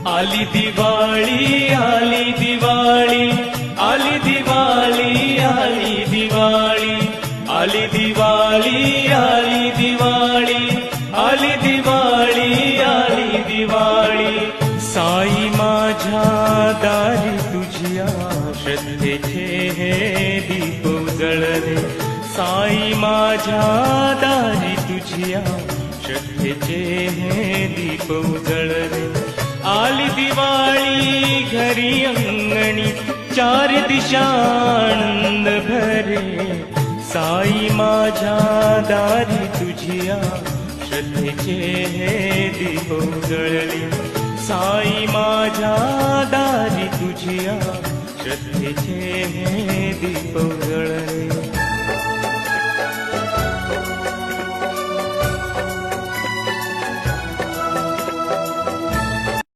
आली दिवाळी आली दिवाळी आली दिवाळी आली दिवाळी आली दिवाळी आली दिवाळी आली दिवाळी आली दिवाळी साई माझ्या दारी तुझ्या श्रद्धेचे हे दीप उजळले साई माझ्या दारी तुझ्या श्रद्धेचे हे दीप उजळले आली दिवाळी घरी अंगणी चार दिशानंद भरे साई माझ्या दारी तुझ्या श्रद्धेचे हे दीप उजळले साई माझ्या दारी तुझ्या श्रद्धेचे हे दीप उजळले